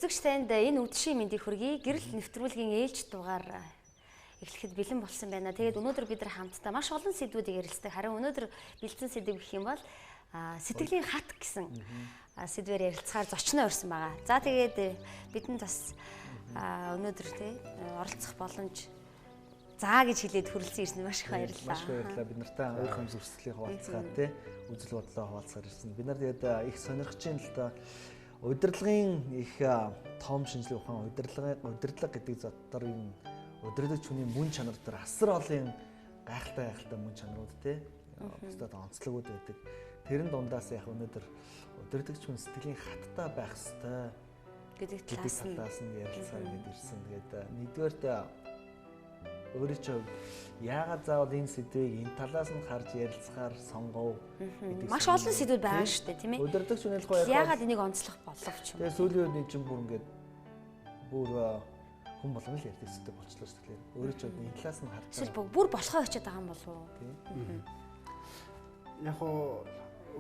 Сонсогч танд энэ үдшийн мэндийг хүргэе. Гэрэл нэвтрүүлгийн ээлж дугаар эхлэхэд бэлэн болсон байна. Тэгээд өнөөдөр бид нар хамтдаа маш олон сэдвүүдийг ярилцдаг. Харин өнөөдөр бэлдсэн сэдв гэх юм бол сэтгэлийн хат гэсэн сэдвээр ярилцахаар зочноо өрсөн байгаа. За тэгээд бидэнд бас өнөөдөр оролцох боломж заа гэж хэлээд хүрэлцэн ирсэн маш их баярлалаа. Маш баярлалаа. Бид нартай уух хөмс өрсөлдлийн хуваалцгаа үзэл бодлоо хуваалцахаар ирсэн. Бид нар тэгээд их сонирхож байна л да. Удирдлагын их том шинжилгээ ухаан удирдлага гэдэг зоddорын удирдлагч хүний мөн чанар дээр асар олон гайхалтай мөн чанарууд бусдад онцлогуд байдаг. Тэрэн дундаас яг өнөөдөр удирдлагч хүн сэтгэлийн хаттай байх ёстой гэдэг талаас нь ярилцгаа гэдээ ирсэн. Тэгээд нэгдүгээрт өөрийн чинь яагаад заавал энэ сэдвийг энэ талаас нь харж ярилцахаар сонгов гэдэг. Маш олон сэдвүүд байгаа шүү дээ, тийм ээ. Удирдлагч үнэлэх яагаад энийг онцлох болов ч юм. Тэгээ сүүлийн үед чинь бүр ингээд хүн болгоно л ярьдаг сэдв болчихлоо шүү дээ. Өөрийн чинь энэ талаас нь харж эсвэл бүр болохоо очиад байгаа юм болов уу? Яг уу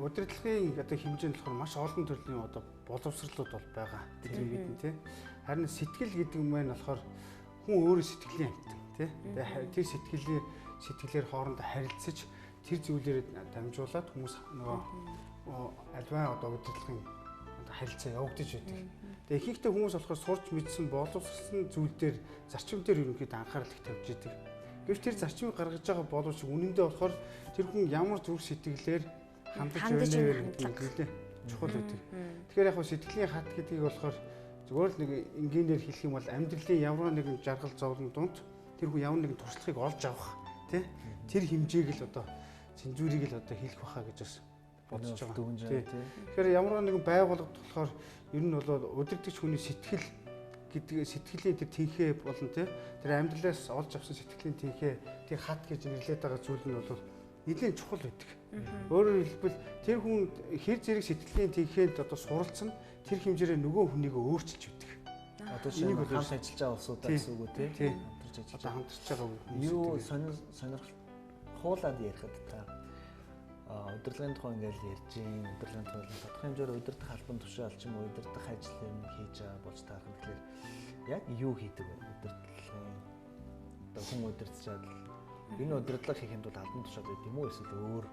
удирдлагын одоо хэмжээнд болохоор маш олон төрлийн одоо боловсролууд бол байгаа. Тэдний бидний тий. Харин сэтгэл гэдэг юм байна болохоор хүн өөрөө сэтгэлийн амьтан. Тэр сэтгэлээр хоорондоо харилцаж тэр зүйлээр дамжуулаад хүмүүс нөгөө альваа одоо удирдлагын харилцаа явагдаж байдаг. Тэгээ ихэнхдээ хүмүүс болохоор сурч мэдсэн боловсролсон зүйл дээр зарчим дээр ерөнхийдөө анхаарал их тавьж идэг. Гэвч тэр зарчмыг гаргаж байгаа боловч үнэндээ болохоор тэр хүн ямар зүрх сэтгэлээр хандаж байна гэдэг чухал байдаг. Тэгэхээр яг сэтгэлийн хат гэдгийг болохоор зөвхөн нэг энгийнээр хэлэх юм бол амьдралын ямар нэгэн жаргал зовлон донд тэр хүн ямар нэгэн туршлагыг олж авах тэр хэмжээг л одоо цензурыг л одоо хэлэх баха гэж бас бодож байгаа. Тэгэхээр ямар нэгэн байгууллагад болохоор ер нь бол удирдагч хүний сэтгэл гэдэг сэтгэлийн тэр тэнхээ болон тэр амьдралаас олж авсан сэтгэлийн тэнхээ тэр хат гэж нэрлэдэг байгаа зүйл нь бол нэлийн чухал байдаг. Өөрөөр хэлбэл тэр хүн хэр зэрэг сэтгэлийн тэнхээнд одоо суралцсан тэр хэмжээрээ нөгөө хүнийг өөрчилж өгдөг. Одоо шинэ хамт ажиллаж байгаа улсуудаа гэсэн үг үү тий? Одоо хамтарч байгаа юу сонирхуулаад ярихад та удирдлагын тухай ингээл ярьж юм удирдлагын тухай тодорхой хэмжээр удирдах албан тушаал ч юм уу удирдах ажил юм хийж байгаа болж таарах тэгэхээр яг юу хийдэг вэ удирдлагын одоо хүн удирдчаад энэ удирдлага хийхэд бол албан тушаал байд юм уу эсвэл өөр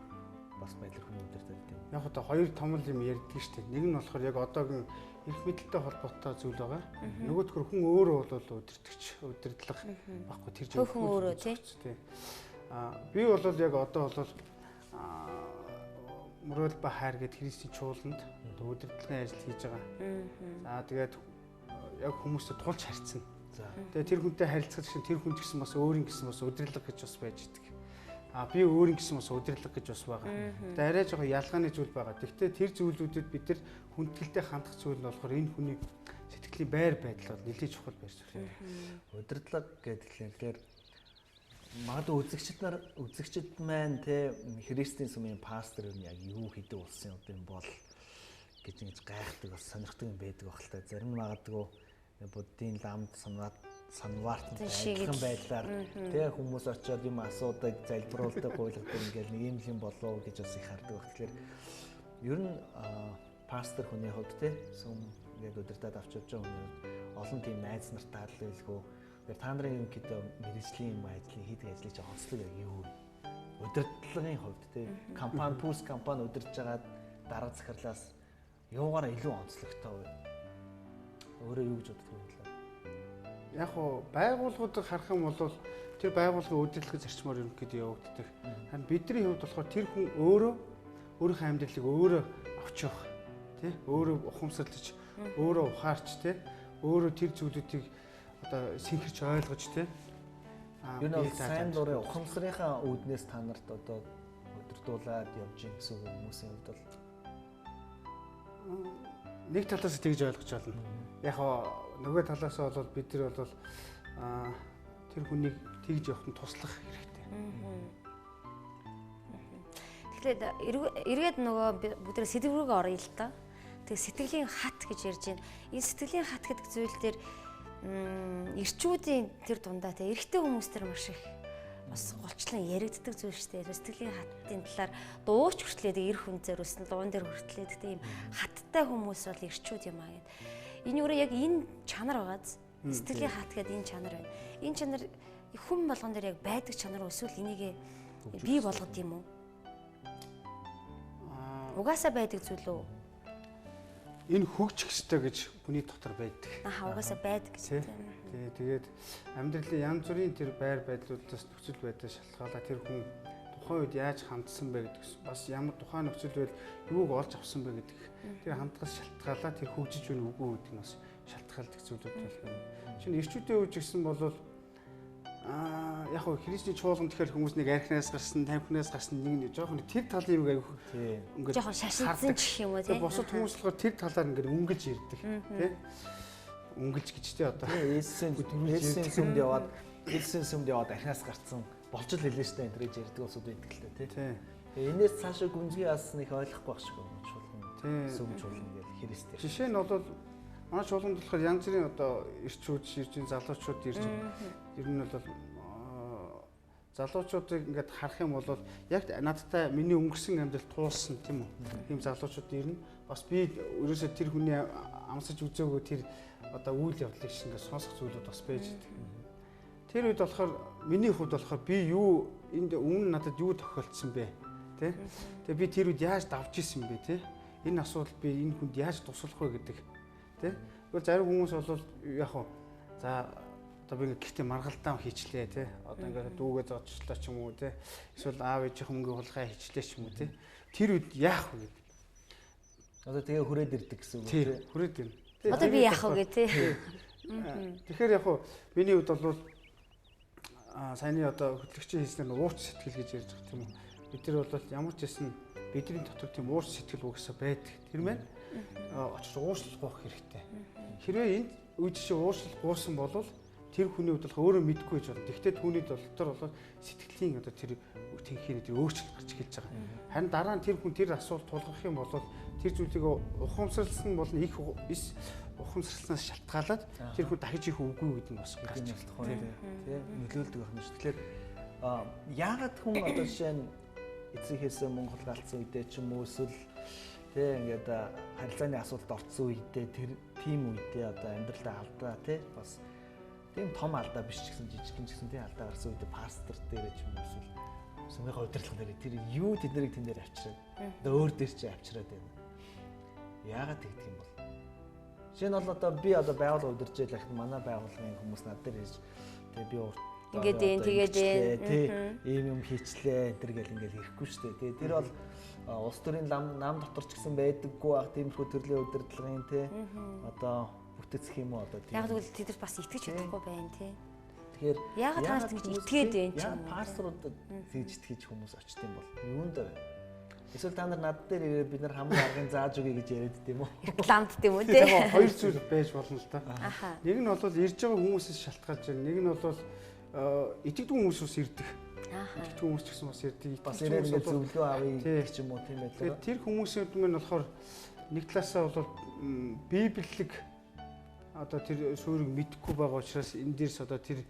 бас байдлаар хүний удирдах гэдэг юм. Яг одоо хоёр том юм ярьдаг шүү дээ. Нэг нь болохоор яг одоогийн эрх мэдэлтэй холбоотой зүйл байгаа. Нөгөөхөр хүн өөрөө бол удирдлага баггүй тэр зүйл. Хүн өөрөө тий. Би бол яг одоо бол мөрөөл ба хайр гэдэг Христийн чуулганд удирдлагын ажил хийж байгаа. За тэгээд яг хүмүүстэй тулж харьцсан. Тэгээд тэр хүнтэй харилцах чинь тэр хүн гэсэн бас өөрийн гэсэн бас удирдлага гэж бас байж идэг. Би өөрийн гэсэн бас удирдлага гэж бас байгаа. Тэгээд арай жоохон ялгааны зүйл байгаа. Гэхдээ тэр зүйлүүдэд бид нар хүндэтгэлтэй хандах зүйл нь болохоор энэ хүний сэтгэлийн байр байдал бол нэлээд чухал байр суурь. Удирдлага гэхлээр магадгүй үзэгчд маань Христийн сүмийн пастор юм яг юу хийдэг улсын одоо юм бол гэж ингэж гайхдаг бас сонирхдаг юм байдаг баг л та. Зарим нь магадгүй буддийн ламд санварт адилхан байдлаар хүмүүс очиод юм асуудаг залбируулдаг гуйлгадаг ингээл нэг юм болов гэж бас их хардаг баг. Тэгэхээр ер нь пастор хүний хувьд сүм яг удирдаад авч явж байгаа хүн олон тийм найз нартай хадгалгүй. Тэгэхээр та нарын юм гэдэг мэргэжлийн ажлын хийдэг ажлын онцлог яг юу вэ? Удирдлагын хувьд компани пүүс компани удирдах жагаад дараа захирлаас юугаараа илүү онцлогтой вэ? Өөрөө юу гэж боддог вэ? Яг уу байгууллагуудыг харах юм бол тэр байгууллагын удирдлагын зарчмаар ерөнхийдөө явагддаг. Харин бидний хувьд болохоор тэр хүн өөрийнхөө амьдралыг өөрөө авч явах, өөрөө ухамсарлаж, өөрөө ухаарч, өөрөө тэр зүйлүүдийг одоо синхэрч ойлгож юу нэг сайн дурын ухамсарынхаа үүднээс та нарт одоо удирдуулаад явж гин гэсэн хүмүүсийн хувьд бол нэг талаас тэгж ойлгож байна. Яг нөгөө талаас бол бид нар бол тэр хүнийг тэгж явахад туслах хэрэгтэй. Тэгэхээр эргээд нөгөө бид нар сэдв рүүгээ оръё л та. Тэг сэтгэлийн хат гэж ярьж байна. Энэ сэтгэлийн хат гэдэг зүйл дээр эрчүүдийн тэр дундаа эрэгтэй хүмүүс тэр маш их бас голчлон яригддаг зүйл шүү дээ. Сэтгэлийн хаттын талаар дууч хүртлээд эр хүн зөрөсөн дуун дээр хүртлээд тийм хаттай хүмүүс бол эрчүүд юм аа гэд. Энэ өөрөө яг энэ чанар байгааз. Сэтгэлийн хат гэдэг энэ чанар байна. Энэ чанар хүн болгон дээр яг байдаг чанар уу эсвэл энийг бий болгод юм уу? Угаасаа байдаг зүйл үү? Энэ хөгжих ёстой гэж хүний дотор байдаг. Угаасаа байдаг гэж. Тэгээд амьдралын янз бүрийн тэр байр байдлуудаас нөхцөл байдал шалтгаалаад тэр хүн тухайн үед яаж хандсан бэ гэдэг бас ямар тухайн нөхцөл байдал юуг олж авсан бэ гэдэг тэр хандгаас шалтгаалаад тэр хөгжиж байна үгүй гэдэг нь бас шалтгаалдаг зүйлүүд байна. Шинэ эрчүүдийн үеж гэсэн бол яг хөө христийн чуулган тэгэхээр хүмүүс нэг архинаас гарсан, тамхинаас гарсан нэг жоохон тэр талын юм айгүйх ингээд жоохон шашинсан ч юм уу тийм. Босод хүмүүс болохоор тэр талаар ингээд өнгөж ирдэг тийм. Өнгөлж гэж тий одоо. Ээсийн сүмд яваад архинаас гарцсан болж л хэлээ штэ энэ гэж ярьдаг усуд байдаг л та тий. Энээс цаашаа гүнзгий яасан их ойлгохгүй байх шиг байна чуулган. Сүм чуулган гэж христтэй. Жишээ нь бол манай чуулганд болохоор янз бүрийн одоо ирчүүд, ширжийн залуучууд ирж ер нь бол залуучуудыг ингээд харах юм бол яг надтай миний өнгөрсөн амьдрал туулсан тийм үү. Тийм залуучууд ирнэ. Бас би ерөөсөө тэр хүний амсаж үзээгөө тэр одоо үйл явдлыг шиг ингээд сонсох зүйлүүд бас байж байгаа. Тэр үед болохоор миний хувьд болохоор би юу энд өмнө надад юу тохиолдсон бэ? Тэ? Тэгээ би тэр үед яаж давж исэн бэ, тэ? Энэ асуудал би энэ хүнд яаж туслах вэ гэдэг. Тэ? Тэгвэл зарим хүмүүс бол яг хаа за одоо би гихтээ маргалдаан хийчлээ, тэ? Одоо ингээд дүүгээ зодчлаа ч юм уу, тэ? Эсвэл аав ээжийнх мөнгө хулгай хийчлээ ч юм уу, тэ? Тэр үед яах вэ гэдэг. Одоо тэгээ хүрээд ирдэг гэсэн үг тий. Хүрээд ирнэ. Одоо би яах вэ тий. Тэгэхээр яг хуу миний хувьд бол саяны одоо хөтлөгчийн хийснээр уурч сэтгэл гэж ярьж байгаа тийм үү. Бид нар бол ямар ч байсан бидний дотор тийм уурч сэтгэл угсаа байдаг. Тэр мэн очиж уушлах хэрэгтэй. Хэрвээ энд үе жишээ уушлах гуусан бол тэр хүний хувьд бол өөрөө мэдгүй гэж байна. Тэгвэл түүний дотор бол сэтгэлийн одоо тэр тэнхээ тэр өөрчлөлт гарч эхэлж байгаа. Харин дараа нь тэр хүн тэр асуулт тулгах юм бол тэр зүйлийг ухамсарлсан бол их ухамсарлснаас шалтгаалаад тэр хүн дахиж их үгүй гэдэг нь бас гарч эхэлдэг байна. Тийм нөлөөлдөг байна шүү. Тэгэхээр яагаад хүн одоо жишээ нь эцэгээс Монгол галцсан үедээ ч юм уу эсвэл тийм ингээд харилцааны асуудалд орцсон үедээ тэр тийм үедээ одоо амьдралдаа алдаа тийм бас тийм том алдаа биш ч гэсэн жижигхэн ч гэсэн тийм алдаа гарсан үедээ пастор дээр ч юм уу эсвэл сүмийн удирдлага дээр тэр юу тэднийг тэн дээр авчираад одоо өөр дээр чи авчираад байна. Яагаад тэгдэг юм бол? Жишээ нь бол одоо би одоо байгууллага удирж яах гэхэд манай байгууллагын хүмүүс над дээр ирж тэгээ би урт ингээд энэ тэгээд ийм юм хийчлээ энэ төр гэл ингээл ирэхгүй шүү дээ. Тэгээ тэр бол улс төрийн нам дотор ч гэсэн байдаггүй ах тиймэрхүү төрлийн удирдлагын те одоо бүтээцэх юм уу одоо тийм. Яг тэгвэл тэд нар бас итгэж чадахгүй байна те. Тэгэхээр яагаад танаас ингэж итгээд байна ч юм уу. Пасторуудад тэгж итгэж хүмүүс очт юм бол юунд вэ? Эсвэл та нар над дээр ирээ бид нар хамгийн аргын зааж өгье гэж яриад тийм үү? Рекламд тийм үү те. Хоёр зүйл байж болно л та. Нэг нь бол ирж байгаа хүмүүсээс шалтгаалж байна. Нэг нь бол итгэдэг хүмүүс ус ирдэг. Итгэдэг хүмүүс ч гэсэн бас ирдэг. Бас ирээд ингэ зөвлөгөө авъя ч юм уу тийм байлаа. Тэгээд тэр хүмүүсүүд мань болохоор нэг талаасаа бол библик одоо тэр суурийг мэдхгүй байгаа учраас энэ дээрс одоо тэр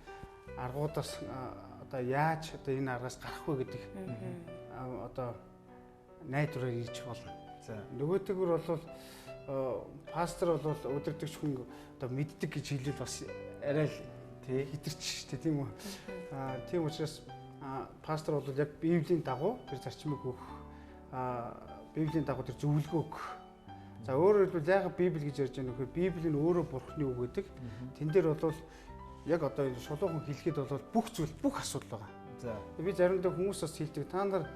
аргуудаас одоо яаж одоо энэ аргаас гарах вэ гэдэг одоо найдвараар ирж болно. За нөгөөтэйгөр бол пастор бол удирдагч хүн одоо мэддэг гэж хэлээд бас арай л хитэрч штэ тийм үү. Тийм учраас пастор бол яг библийн дагуу тэр зарчмыг өгөх библийн дагуу тэр зөвлөгөө өгөх. За өөрөөр хэлбэл яг библи гэж ярьж байгаа нөхөр библи нь өөрөө бурхны үг гэдэг. Тэн дээр бол яг одоо шулуухан хэлэхэд бол бүх зүйл бүх асуудал байгаа. За би заримдаа хүмүүс бас хэлдэг та нар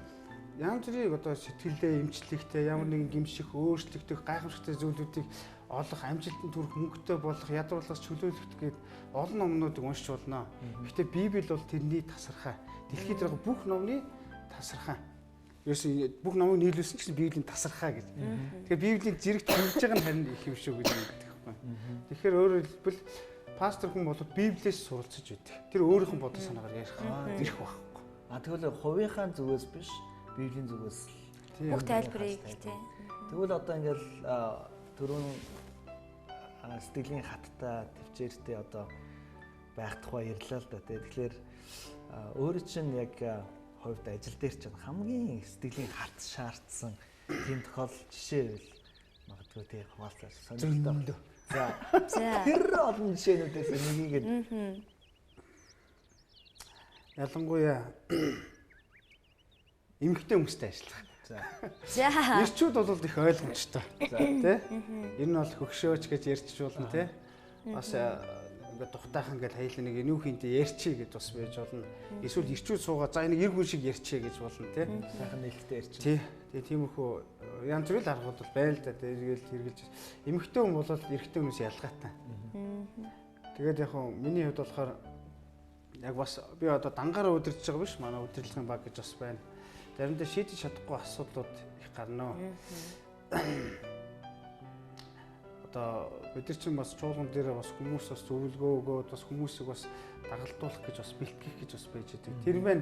янз бүрийн одоо сэтгэлдээ эмчлэхтэй ямар нэгэн гимших өөрчлөгдөх гайхамшигтай зүйлүүдийг олох амжилтанд хүрэх мөнгөтэй болох ядруулаас чөлөөлөх гээд олон номнуудыг уншиж болно. Гэхдээ библи бол тэрний тасархай. Дэлхийд байгаа бүх номны тасархай. Ерөөсөө бүх номыг нийлүүлсэн чинь библийн тасархай гэж. Тэгэхээр библийн зэрэгт хэмжиж байгаа нь харин их юм шүү гэж хэлдэг байхгүй. Тэгэхээр өөрөөр хэлбэл пастор хүн бол библиэс суралцж байдаг. Тэр өөрийнх нь бодол санаагаар ярих зэрэг байхгүй. Тэгвэл хувийнхаа зүгээс биш библийн зүгээс бүх тайлбарыг тий. Тэгвэл одоо ингээл түрүүн сэтгэлийн хаттай төвчээртэй одоо байх тухай ярьлаа л да тий. Тэгэхээр өөрөө чинь яг хувьд ажил дээр чинь хамгийн сэтгэлийн хат шаардсан тийм тохиол жишээ байл магадгүй тий хуваалцаж сонирхолтой. За. За. Тэр олон жишээнүүдээс нэгийгээд ялангуяа эмэгтэй хүмүүстэй ажиллах. за. Ирчүүд бол их ойлгомжтой. За тий. Энэ нь бол хөгшөөч гэж ярьчихуулна тий. Бас ингээд тухтайхан ингээд хайлаа нэг энэ үхинтэй ярьчий гэж бас байж болно. Эсвэл ирчүүд суугаа за энийг эр хүн шиг ярьчээ гэж болно тий. Сайхан нээлттэй ярьчих. Тий. Тэгээ тиймэрхүү янз бүрийн аргууд бол байна л да. Тэргээл хэрэгжилж эмэгтэй хүн бол эрэгтэй хүнээс ялгаатай. Тэгээд яг хөө миний хувьд болохоор яг бас би одоо дангаараа удирдах байгаа биш манай удирдлагын баг гэж бас байна. Заримдаа шийдэж чадахгүй асуудлууд их гарна. Одоо бид нар чинь бас чуулган дээр бас хүмүүс бас зөвлөгөө өгөөд бас хүмүүсийг бас дагалдуулах гэж бас бэлтгэх гэж бас байж байгаа. Тэр мэн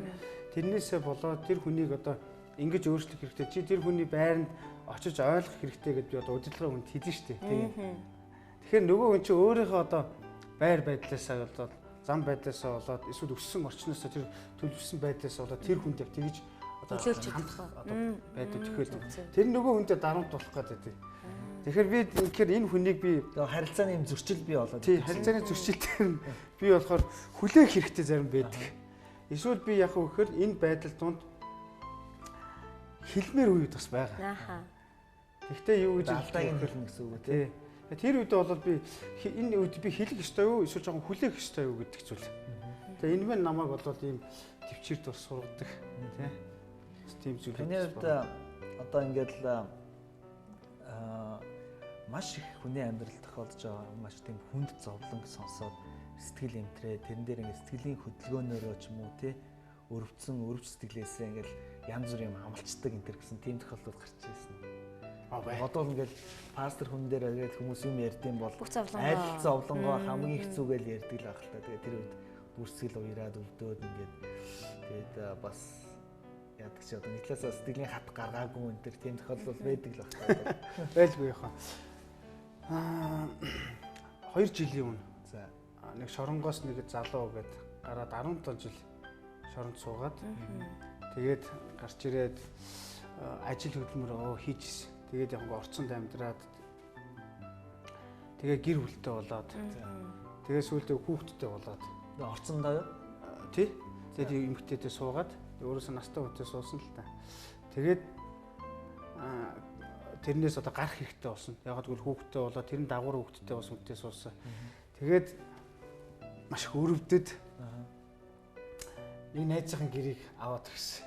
тэрнээсээ болоод тэр хүнийг одоо ингэж өөрчлөх хэрэгтэй. Чи тэр хүний байранд очиж ойлгох хэрэгтэй гэдээ би одоо удирдлагын хүнд хэлнэ шүү дээ. Тэгэхээр нөгөө хүн чи өөрийнхөө одоо байр байдлаасаа болоод зам байдлаасаа болоод эсвэл өссөн орчноосоо тэр төлөвлөсөн байдлаасаа болоод тэр хүнд яг тэгж төлөөлж чадах байдаг. Тэгэхээр тэр нөгөө хүнтэй дарамт болох гэдэг. Тэгэхээр би энэ хүнийг би харилцааны юм зөрчил бий болоод. Тий, харилцааны зөрчилтэй би болохоор хүлээх хэрэгтэй зарим байдаг. Эсвэл би яг үхээр энэ байдал донд хэлмээр үед бас байгаа. Гэхдээ юу гэж алдааг нь хэлнэ гэсэн үг тий. Тэр үед бол би энэ үед би хэлэх ёстой юу эсвэл жоохон хүлээх ёстой юу гэдэг зүйл. Тэгээ энэ мэн намайг бол ийм төвчээрд бас сургадаг тий. Тийм зүйл. Таны хувьд одоо ингээд л маш их хүний амьдрал тохиолдож байгаа маш тийм хүнд зовлон сонсоод сэтгэл эмтрээ тэрэн дээр ингээд сэтгэлийн хөдөлгөөнөөрөө ч юм уу тий өрөвч сэтгэлээсээ ингээд янз бүр юм амлцдаг энэ төр гэсэн тийм тохиолдол гарч ирсэн. Одоо ингээд пастор хүн дээр ингээд хүмүүс юм ярьдсан бол аль зовлонгоо хамгийн их зүгэл ярьдаг л байх л та. Тэгээ тэр үед бүрсгэл уяраад өвдөөд ингээд тэгээд бас яадаг чи одоо нийтлээсээ сэтгэлийн хат гаргаагүй энэ төр тийм тохиолдол байдаг л байна. Байлгүй яхаа. 2 жилийн өмнө. За. Нэг шоронгоос нэг залуу гээд гараад 17 жил шоронд суугаад тэгээд гарч ирээд ажил хөдөлмөр хийжсэн. Тэгээд яг орцонд амьдраад тэгээ гэр бүлтэй болоод тэгээ сүүлдээ хүүхэдтэй болоод орцондоо юу? Тий. Тэгээд эмэгтэйтэй суугаад өөрөөсөө настай хүнтэй суусан л та. Тэгээд тэрнээс одоо гарах хэрэгтэй болсон. Яг гэвэл хүүхдтэй болоод тэр нь дагуур хүүхдтэй бас үнтэй суусан. Тэгээд маш их өрөвдөд нэг найзынхаа гэрийг аваад ирсэн.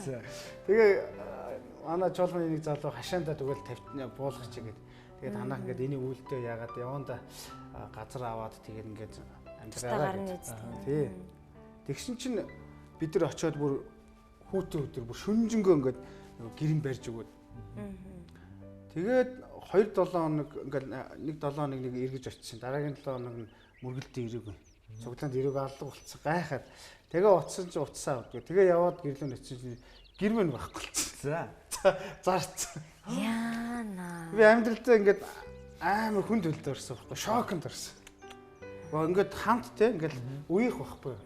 За. Тэгээ манай чуулганы нэг залуу хашаандаа тэгвэл буулгах чигээд тэгээд ханаа ингээд энийг үлдээ яагаад яванда газар аваад тэгээд ингээд амьдраараа. Тий. Тэгсэн чинь бид нар очиод бүр хүүтэн өдөр бүр шүнжэнгөө ингээд гэрэн барьж өгөөд. Тэгээд 2-7 хоног ингээд нэг 7 хоног нэг эргэж очисон. Дараагийн 7 хоног нь мөргөлдөө ирээгүй. Цуглаанд ирээгүй алга болцсон гайхаад. Тэгээ утсан чи утсаа авдгүй. Тэгээ яваад гэрлэн очиж гэр мэн байхгүй болчихсон. За. Зарцсан. Яана. Би амьдралдаа ингээд амар хүнд үлдээ орсон байхгүй. Шоконд орсон. Ингээд хамт те ингээд үеих байхгүй.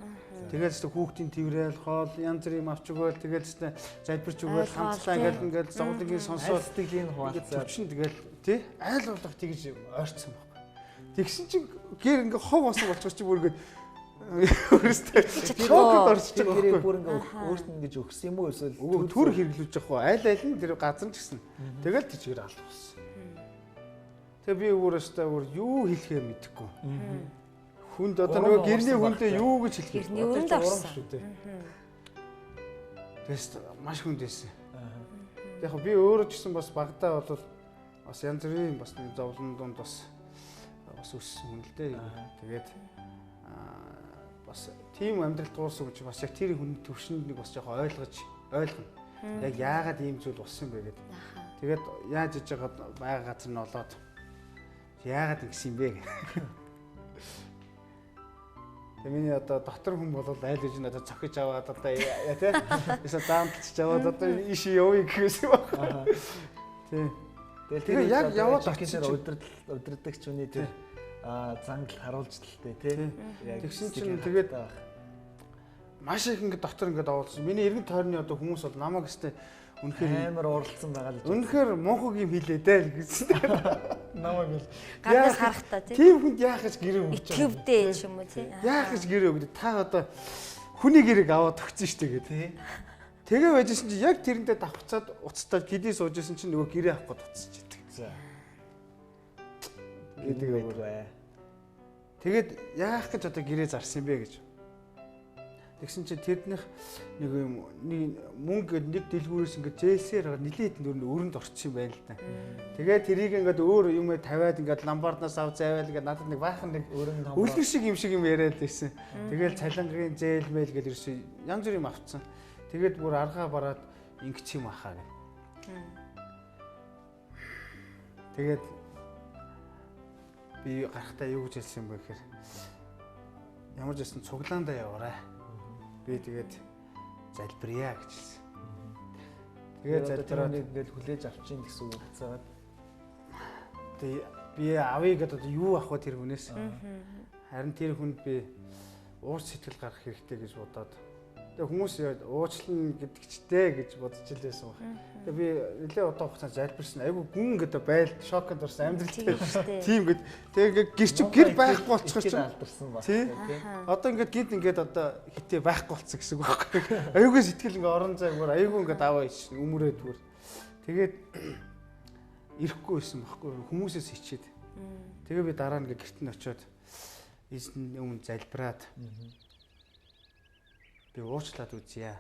Тэгээд ч хүүхдийн тэрэл хоол янз бүр юм авч өгөөл тэгээд ч залбирч өгөөл хамтдаа ингээд зовлонгийн сонсоод сэтгэлийн хуваалцаа төвчин тэгээд тий айл болох тэгж ойрцсон байхгүй. Тэгсэн чинь гэр ингээд хов осон болчихсон чи бүр ингээд өөрөөсөө шоконд орчих тэр гэрээ бүр ингээд өөртөө ингэж өгсөн юм уу эсвэл төр хэрэглүүлж явах айл нь тэр газар ч гэсэн тэгэл тийчгээр алхсан. Тэгээ би өөрөөсөө юу хэлэхээ мэдэхгүй. Хүнд одоо нөгөө гэрний хүндээ юу гэж хэлэх вэ? Гэрний өрөнд орсон шүү дээ. Тэст маш хүнд байсан. Яг би өөрөө ч гэсэн бас багтаа бол бас янз бүрийн бас зовлон донд бас өссөн хүн л дээ. Тэгээд бас тийм амьдралд дууссан гэж бас яг тэр хүний төвшөнд нэг бас жоохон ойлгоно. Яг яагаад ийм зүйл болсон бэ гэдэг. Тэгээд яаж иж байгаа газар нь олоод яагаад ингэсэн юм бэ гэх. Тэгээ миний одоо дотор хүн бол айл гэж надад цохиж аваад одоо яа тий. Эсвэл даамтч аваад одоо иш явъя гэсэн юм байна. Тий. Тэгээ яг яваад очиж удирдах хүний тэр зангал харуулж талтай тий. Тэгсэн чинь тэгээд маш их ингэ дотор ингэ давуулсан. Миний эргэн тойрны одоо хүмүүс бол намайг өстэй Үнэхээр амар уралдсан байгаа л гэж. үнэхээр монхог юм хэлээ дээ л гэсэн. Намайг л Гаднаас харахтаа тий. тийм хүнд яах гэж гэрээ өгч байгаа. Итгэвдээ юм уу тий. Яах гэж гэрээ өгдөө та одоо хүний гэрэг аваад өгсөн шүү дээ тий. Тэгээ байжсэн чи яг тэрэндээ давхцаад уцтаад кидий суужсэн чи нөгөө гэрээ авах гээд уцсаж идэг. За. гэдэг бай. Тэгээд яах гэж одоо гэрээ зарсан бэ гэж. Тэгсэн чи тэрнийх нэг юм мөнгө нэг дэлгүүрээс ингээд зээлсээр нилээд өрөнд орчихсон байна л да. Тэгээд тэрийг ингээд өөр юм тавиад ингээд ламбарднаас ав заваал ингээд надад нэг баахан нэг Өрөнд үлгэр шиг юм яриад байсан. Тэгэл цалингийн зээл мэйл гэж ерөөсөө янз бүр юм авцсан. Тэгээд бүр аргаа бараад ингэч юм ахаа гэх. Тэгээд би гарахтаа юу гэж хэлсэн юм бэ гэхээр ямар ч байсан цуглаандаа яваарай. Би тэгээд залбирая гэж хэлсэн. Тэгээд залбираад ингээд хүлээж авчин гэсэн үг цаад. Тэгээд би авъя гэдэг юу авах вэ тэр хүнээс? Харин тэр хүнд би уур сэтгэл гарах хэрэгтэй гэж бодоод. Тэгээд хүмүүс уучлна гэдэгчтэй гэж бодож л байсан баг. Тэгээд би нэлээ удаа хугацаанд залбирсан. Айгу гүн гэдэг байл шоконд орсон амьдралтай. Тийм гэд. Тэгээд гэр байхгүй болчихор чинь алдарсан баг. тий. Одоо ингээд одоо хитээ байхгүй болцсон гэсэн үг байхгүй. Аюугүй сэтгэл ингээд орон зайгаар аюугүй ингээд аваа ич өмөрөөд бүр. Тэгээд ирэхгүй байсан байхгүй. Хүмүүсээс хичээд. Тэгээ би дараа нь гэрт нь очиод эзэн өмнө залбираад би уучлаад үзье.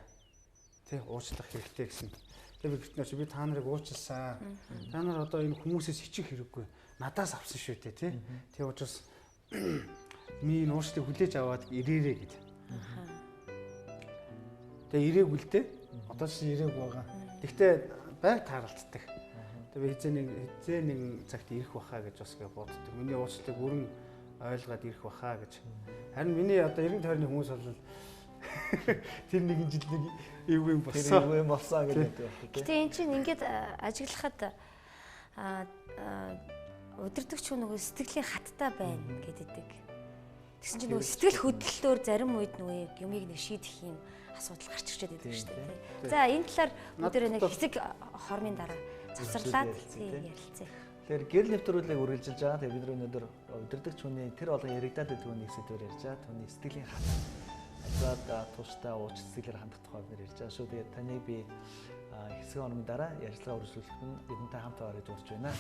Тэ уучлах хэрэгтэй гэсэн. Тэгээ би гэрт нь очиж би та нарыг уучлсан. Та нар одоо энэ хүмүүсээс хичих хэрэггүй. Надаас авсан шүү дээ, тий. Тэгээ учраас миний уучлалыг хүлээж аваад ирээрээ гэд. Тэгээ ирээгүй л дээ. Одоо ч ирээгүй байгаа. Гэхдээ байг тааралцдаг. Тэгээ хизээ нэг цагт ирэх баха гэж бас боддог. Миний уучлалыг бүрэн ойлгоод ирэх баха гэж. Харин миний одоо 90 тойрны хүмүүс бол тэр нэгэн жил нэг эвгүй болсон. Эвгүй болсон гэдэг. Гэтэ эн чинь ингээд ажиглахад удирдахч нөгөө сэтгэлийн хаттай байна гэдэг. Тэгсэн чинь нөгөө сэтгэл хөдлөлтөөр зарим үед нөгөө юмыг нэг шийдэх юм асуудал гарч ирчээд байдаг шүү дээ. За энэ талаар өдөр нэг хэсэг хормын дараа завсарлаад ярилцъя. Тэгэхээр гэрэл нэвтрүүлгийг үргэлжилж байгаа. Тэгээ бид өнөөдөр удирдахч хүний тэр болгон яригадаад байдаг нэг сэдвээр ярьж байгаа. Түүний сэтгэлийн хат. Ажлаад тууштай ууч сэтгэлээр хандах тухай бид ярьж байгаа шүү. Тэгээд таныг би хэсэг хормын дараа ярилцлага үргэлжлүүлэх нь бидэнтэй хамт байгаа гэж урьж байна.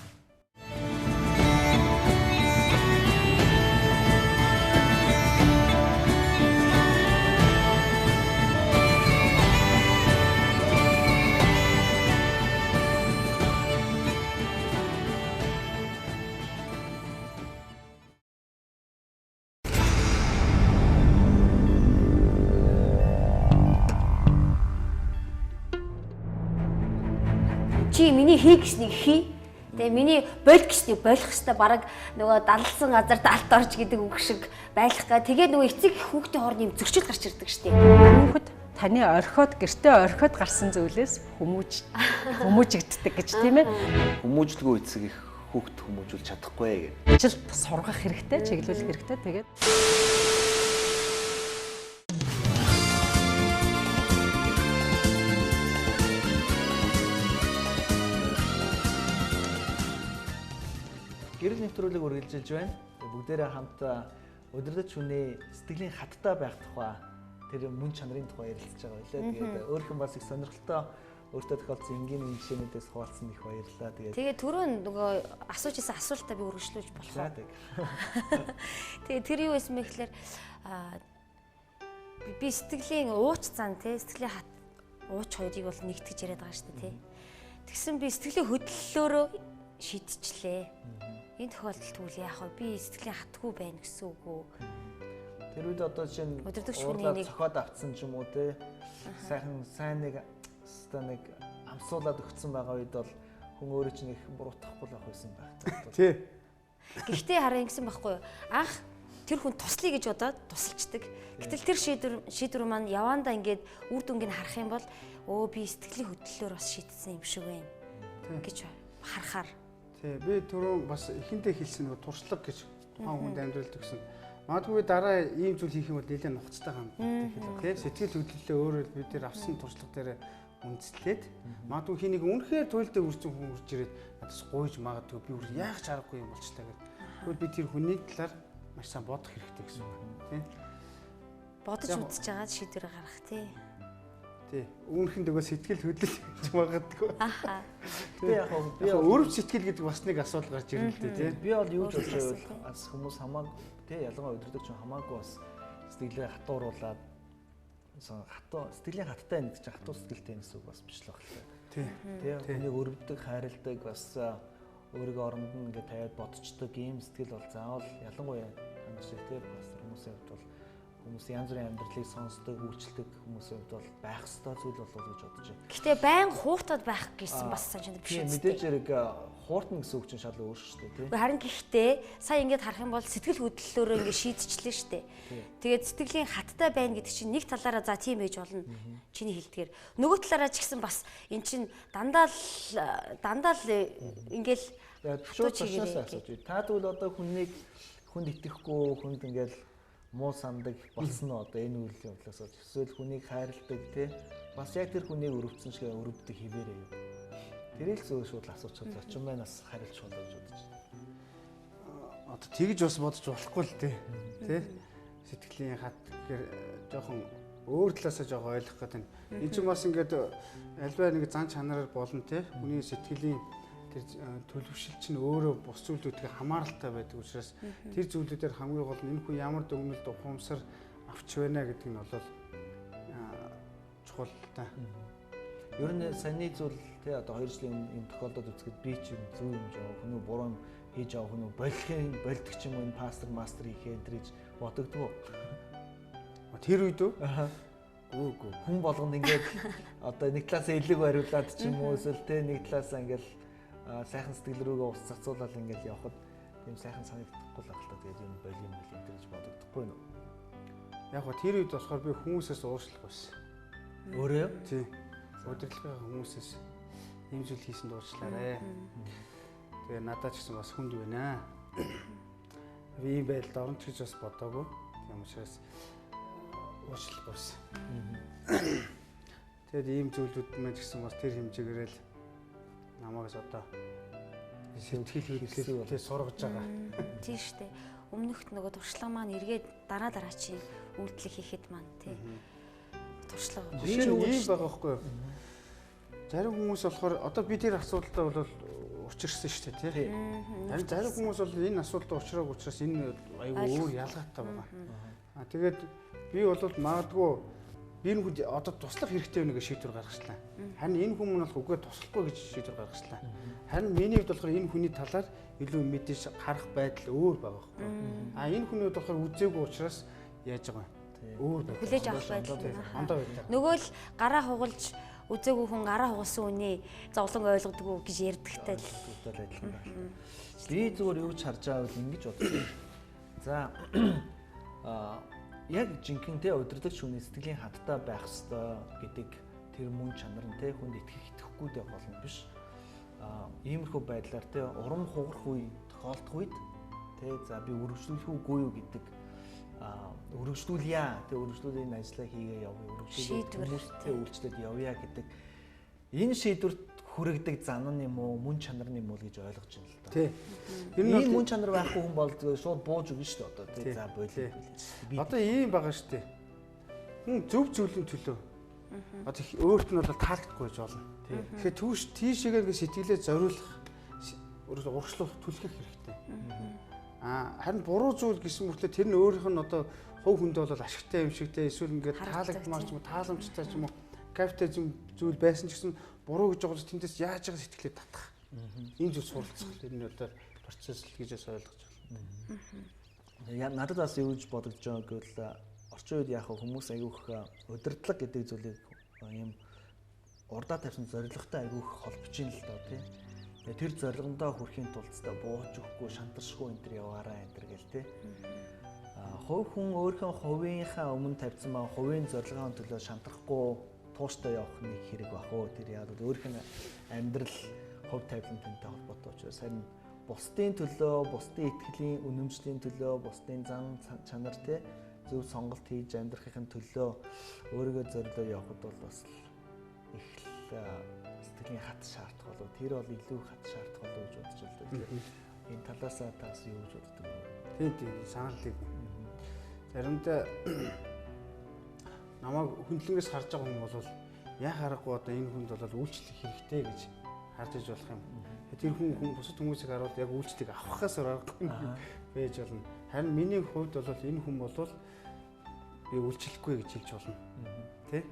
Чи миний хий гэснийг хий. Тэгээ миний болох гэснийг болох хэвээр бараг нөгөө далсан газар далд орж гэдэг үг шиг байх га. Тэгээ нөгөө эцэг хүүхдийн хооронд юм зөрчил гарч ирдэг штеп. Хүүхэд таны орхиод гэртээ орхиод гарсан зүйлээс хүмүүжигддэг гэж тийм ээ. Хүмүүжлгүй эцэг их хүүхд хүмүүжүүлж чадахгүй гэж. Ажилд сургах хэрэгтэй, чиглүүлэх хэрэгтэй. Тэгээд Гэрэл нэвтрүүлэг үргэлжилж байна. Бүгдээрээ хамт удирдахч хүний сэтгэлийн хаттай байх тухай тэр мөн чанарын тухай ярилцж байгаа байлаа. Тэгээд өөрхөн бас их сонирхолтой өөртөө тохиолдсон энгийн нэг жишээнүүдээс хуваалцсан их баярлалаа. Тэгээд түрүүн нөгөө асуужсэн асуултаа би үргэлжлүүлж болох уу? Тэгээд тэр юу байсан бэ гэхээр би сэтгэлийн ууч зан тий сэтгэлийн хат ууч хоёрыг бол нэгтгэж яриад байгаа шүү дээ тий. Тэгсэн би сэтгэлийн хөдлөлөөрөө шийдчихлээ. Энэ тохиолдолд тэгвэл яах вэ? Би сэтгэлийн хатгүй байна гэсэн үг үү? Тэр үед одоо чинь удирдахч хүний нэг цохоод авцсан ч юм уу те. Сайн нэг амсуулаад өгсөн байгаа үед бол хүн өөрөө чинь их буруутгахгүй л байх байсан байх. Тий. Гэхдээ хараа ингэсэн байхгүй юу? Анх тэр хүн туслая гэж бодоод тусалчдаг. Гэтэл тэр шийдвэр маань явандаа ингээд үр дүнгийг харах юм бол өө би сэтгэлийн хөдлөлөөр бас шийдсэн юм шиг байна гэж харахаар. Тий, би түрүүн бас ихэнтэй хэлсэн нөгөө туршлага гэж тухайн хүнд амьдралд өгсөн. Магадгүй дараа ийм зүйл хийх юм бол нэлээд нухацтай ханддаг хэлээ. Тий, сэтгэл хөдлөлөө өөрөө бид нэр авсан туршлага дээр үндэслээд магадгүй хий нэг үнэхээр туйлдаа үрцэн хүн үрж ирээд надаас гуйж магадгүй би үр яах чаргагүй юм болчлаа гэдэг. Тэгвэл би тэр хүний талаар маш сайн бодох хэрэгтэй гэсэн үг тийм. Бодож үзэж байгаа шийдвэр гаргах тий. Тий. Үүнхэн дөгөө сэтгэл хөдлөл гэж магадгүй. Аха. Тэгээ яг би Өрөв сэтгэл гэдэг бас нэг асуудал гарч ирнэ л дээ тий. би бол юу гэж бодож байвал бас хүмүүс хамаагүй тий ялангуяа өдөртөгч хамаагүй бас сэтгэлээ хатууруулаад сэтгэлийн хаттай нэг чинь хатуу сэтгэлтэй гэсэн үг бас биш л байна. Тий. Тий хүнийг өрөвдөг, хайрладаг бас өөрийгөө оронд нь ингээд тавиад бодцдог ийм сэтгэл бол заавал ялангуяа хамж шиг тий пастор хүмүүсийн хувьд бол хүмүүс янз бүрийн амьдралыг сонсдог, үйлчлдэг хүмүүсийн хувьд бол байх ёстой зүйл болов уу гэж бодож байна. Гэхдээ байн хууртад байх гэсэн бас санжинд биш үү? Мэдээж хэрэг хууртна гэсэн үг чинь шал өөр шүү дээ тий. Харин гэхдээ сая ингээд харах юм бол сэтгэл хөдлөлөөрөө ингээд шийдчихлээ шүү дээ. Тэгээд сэтгэлийн хаттай байна гэдэг чинь нэг талаараа за тийм ээж болно. Чиний хэлдгээр нөгөө талаараа ч гэсэн бас эн чинь дандаа л ингээл шууд цаашаас асууж байна. Та тэгвэл одоо хүнд итгэхгүй, хүнд ингээл муу сандаг болсон нь одоо энэ үеийн явдлаас эсвэл хүнийг хайрладаг тий бас яг тэр хүнийг өрөвдсөн шиг өрөвддөг хിവэрээ юу. Тэрийг зөв шууд асуучихвал зочин байнаас хариулж болно гэж бодож байна. Одоо тэгж бас бодож болохгүй л дээ. Тий? Сэтгэлийн хат гэхээр жоохон өөр талаасаа жоохон ойлгох гэдэг. Энд чинь бас ингээд альва нэг зан чанараар болно тий. Хүний сэтгэлийн тэр төлөвшил чинь өөрөө бус зүйлүүдтэй хамааралтай байдаг учраас тэр зүйлүүдээр хамгийн гол нь энэ хүн ямар дүгнэлт ухамсар авч байна гэдэг нь бол чухал та. Ер нь саний зүйл тий одоо 2 жилийн өмнө юм тохиолдод үзэхэд би ч юм зөв юм жоо хүн буруу юм хийж авах хүн болдог ч юм уу энэ пастор мастер хийхээ энэ гэж бодогдгоо. Тэр үед үү? Үгүй хүн болгонд ингээд одоо нэг талаасаа элэг бариулаад ч юм уу эсвэл тий нэг талаасаа ингээд сайхан сэтгэл рүүгээ ус цацуулаад ингээд явхад тийм сайхан санагдахгүй л ахaltaа тэгээд юм боли юм гэж бодогдохгүй нөө. Яг гоо тэр үед болохоор би хүмүүсээс уушлах байсан. Өөрөө? Тий. Удирдлагын хүмүүсээс ийм зүйл хийсэн дуучлаарэ. Тэгээ надад ч гэсэн бас хүнд байна. Би ийм байдалд орно ч гэж бас бодоогүй. Тийм учраас уушлах байсан. Тэгээд ийм зүйлүүд маань ч гэсэн бас тэр хэмжээгээр л намайгс одоо сэтгэл хөдлөлтэй сургаж байгаа. Тийм шүү дээ. Өмнөхд нөгөө туршлага маань эргээд дараа чи үйлдэл хийхэд маань тий. Туршлага. Жишээ нь ийм байгаа байхгүй юу? Зарим хүмүүс болохоор одоо би тэр асуудалтай бол учирсан шүү дээ тий. Харин зарим хүмүүс бол энэ асуудалтай учраагүй учраас энэ аюу өөр ялгаатай байгаа. Тэгээд би бол магадгүй би энэ хүн одоо туслах хэрэгтэй байна гэж шийдвэр гаргачлаа. Харин энэ хүн бол үгүй туслахгүй гэж шийдвэр гаргачлаа. Харин миний хувьд болохоор энэ хүний талаар илүү мэдээж харах байдал өөр байгаа байхгүй. Энэ хүний хувьд болохоор үзээгүй учраас яаж байгаа юм? Өөр байдаг. Хүлээж авах байдал. Ондоо байдаг. Нөгөө л гараа хугалж үзээгүй хүн гараа хугалсан үний зовлон ойлгодгоо гэж ярьдагтай л адилхан байна. Би зүгээр юу ч харж байгаа бол ингэж бодож байна. За яг жинхэнэ тэ удирдлагч хүний сэтгэлийн хаттай байх ёстой гэдэг тэр мөн чанар нь тэ хүнд итгэхгүй дэх болно биш. Иймэрхүү байдлаар тэ урам хугарах үе тохиолдох үед тэ за би өргөжлүүлэх үгүй юу гэдэг өргөжлүүлье тэ өргөжлүүлийн ажлаа хийгээ явъя өргөжлүүлэх хүмүүстэй үйлчлээд явъя гэдэг энэ шийдвэрт хүрэгдэг зан нь юм уу мөн чанар нь юм уу гэж ойлгож байна л да. Тий. Энэ мөн чанар байхгүй хүн бол шууд бууж өгнө шүү дээ одоо тий за болоо. Одоо ийм байгаа шүү дээ. Хүн зөв зүйлийн төлөө одоо өөрт нь бол таалагдахгүй гэж болно. Тэгэхээр тийшээгээ ингээ сэтгэлээ зориулах урагшлуулах түлхэх хэрэгтэй. Харин буруу зүйл гэсэн мөртлөө тэр нь өөрийнх нь одоо хувь хүндээ бол ашигтай юм шигтэй эсвэл ингээ таалагдмаар ч юм уу тааламжтай ч юм уу капитализм зүйл байсан ч гэсэн буруу гэж байгаа тэндээс яаж байгаа сэтгэлээ татах. Энэ зүйл суралцах тэр нь одоо процесс л гэж ойлгож байна. Надад бас юу гэж бодогдож байгаа гэвэл орчин үед яг хүмүүс аягүйх удирдлага гэдэг зүйлийг юм урдаа тавьсан зорилготой аягүйх холбож ийн л доо тий. Тэр зорилгондоо хүрэхийн тулд бууж өгөхгүй шантаршгүй энэ төр яваараа энэ төр гэл тий. Хувь хүн өөрийнхөө хувийнхаа өмнө тавьсан ба хувийн зорилгын төлөө шантрахгүй тууштай явах нэг хэрэг баг уу тэр яа бол өөрийнх нь амьдрал хувь тавиланттай холбоотой учраас харин бусдын төлөө, бусдын итгэлийн үнэмшлийн төлөө, бусдын зан чанар тий зөв сонголт хийж амьдрахын төлөө өөрийгөө зориулж явхад бол бас их сэтгэлийн хат шаардах болов тэр бол илүү их хат шаардах болов гэж бодож байна. Энэ талаасаа тас юу гэж боддог вэ? Тийм санаалыг заримдаа намайг хөндлөнгөөс харж байгаа хүн бол яа харахгүй одоо энэ хүнд бол үйлчлэх хэрэгтэй гэж харж иж болох юм. Тэр хүн бусад хүмүүсийг харуул яг үйлчлэг авахаас аргагүй байж болно. Харин миний хувьд бол энэ хүн бол би үйлчлэхгүй гэж хэлж болно. Тэ?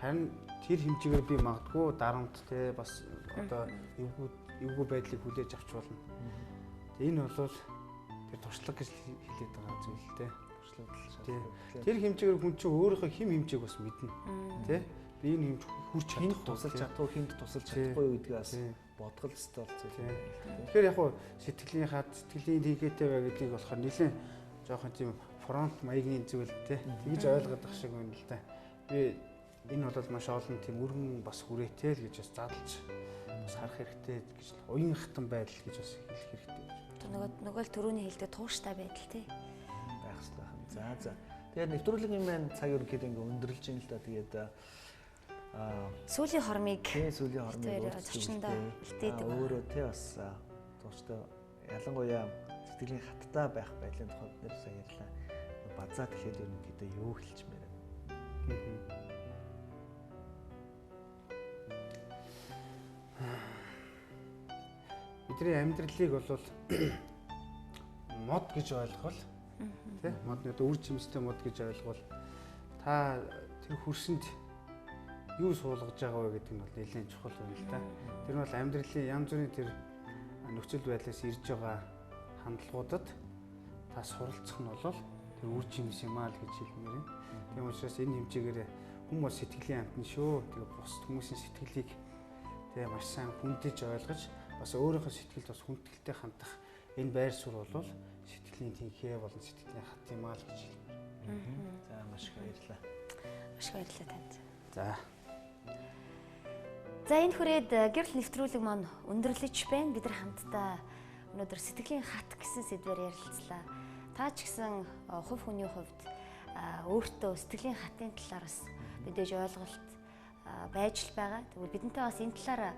Харин тэр хэмжээгээр би магадгүй дарамт те бас одоо эвгүй байдлыг хүлээж авч болно. Энэ бол тэр туршлага гэж хэлээд байгаа зүйл л те. Тэр хэмжээгээр хүн чинь өөрийнхөө хэм хэмжээг бас мэднэ. Тэ? Би энэ хэмж хүрч чадах тусалж чадахгүй хинт тусалж чадахгүй гэдгийг бас бодгол өстэй болцоо. Тэгэхээр яг сэтгэлийн хад сэтгэлийн хийгээтэй бай гэдгийг болохоор нэлээд жоохон тийм фронт маягийн зүйл те. Тэгж ойлгоод ах шиг байна л да. Би энэ бол маш олон тийм өргөн бас хүрээтэй л гэж бас задлж бас харах хэрэгтэй гэж уян хатан байдал гэж бас хэлэх хэрэгтэй. Нөгөө л төрөний хэлдэг тууштай байдал тий. Байх хэрэгтэй. За. Тэгээд нэвтрүүлгийн маань цаг ерөнхийдөө ингээ өндөрлж ийн л да. Тэгээд сүүлийн хормыг зочиндоо үлдээдэг. Өөрөө тий бас тууштай ялангуяа сэтгэлийн хаттай байх байдлын тухай бид нэр сайн ярьлаа. Базаа гэхэд ерөнхийдөө юу хэлчмээр байна. Бидний амьдралыг бол мод гэж ойлгол тий модны үр жимстэй мод гэж ойлгол та тэр хөрсөнд юу суулгаж байгаа вэ гэдэг нь бол нэлээд чухал байна л да. Тэр нь бол амьдралын янз бүрийн тэр нөхцөл байдлаас ирж байгаа хандлагуудад та суралцах нь бол тэр үр жимс юм аа л гэж хэлмээр юм. Тийм учраас энэ хэмжээгээр хүмүүс сэтгэлийн амтны шүү. Тэгээ бус хүмүүсийн сэтгэлийг тэгээ маш сайн хүндэж ойлгож бас өөрийнхөө сэтгэлд бас хүндэтгэлтэй хандах энэ байр суурь бол сэтгэлийн тэнхээ болон сэтгэлийн хат юм аа л гэж хэлмээр. За маш их баярлалаа. Маш их баярлалаа танд. За. За энэ хүрээд гэрэл нэвтрүүлэг маань өндөрлөж байна. Бид нар хамтдаа өнөөдөр сэтгэлийн хат гэсэн сэдвээр ярилцлаа. Та ч гэсэн хувь хүний хувьд өөртөө сэтгэлийн хатын талаар бас мэдээж ойлголт байж л байгаа. Тэгвэл бидэнтэй бас энэ талаар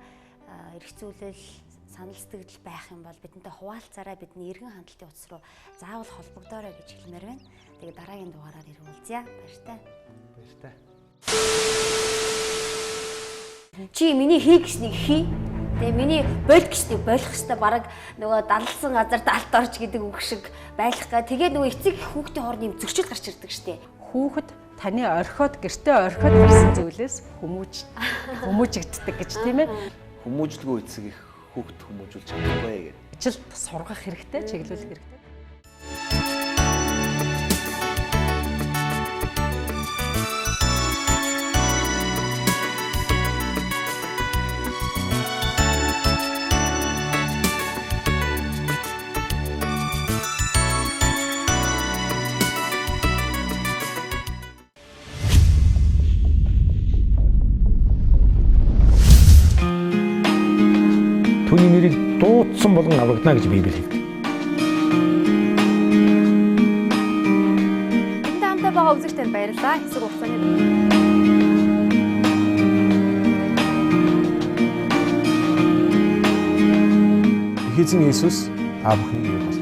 эргцүүлэл санал сэтгэл байх юм бол бидэнтэй хуваалцаараа бидний эргэн хандлтын утас руу заавал холбогдоорой гэж хэлмээр байна. Тэгээ дараагийн дугаараар ирүүлцъя. Баяртай. Баяртай. Чи миний хий гэснийг хий. Тэгээ миний болох гэснийг болох хэвээр бараг нөгөө далсан газар далд орж гэдэг үг шиг байх га. Тэгээ нөгөө эцэг хүүхдийн хооронд юм зөрчил гарч ирдэг штеп. Хүүхэд таны орхиод гэртээ орхиод гарсан зүйлээс хүмүүжигддэг гэж тийм ээ. Хүмүүжлгүй эцэг их хүүхд хүмүүжүүлж чадахгүй гэж. Ажилд сургах хэрэгтэй, чиглүүлэх хэрэгтэй. Түүний нэрийг дуудсан болгон аврагдана гэж Библи хэлдэг. Энд хамтаа байгаа үзэгчдэд баярлалаа. Хэсэг хугацааны Эзэн Иесус та бүхэнд бий бол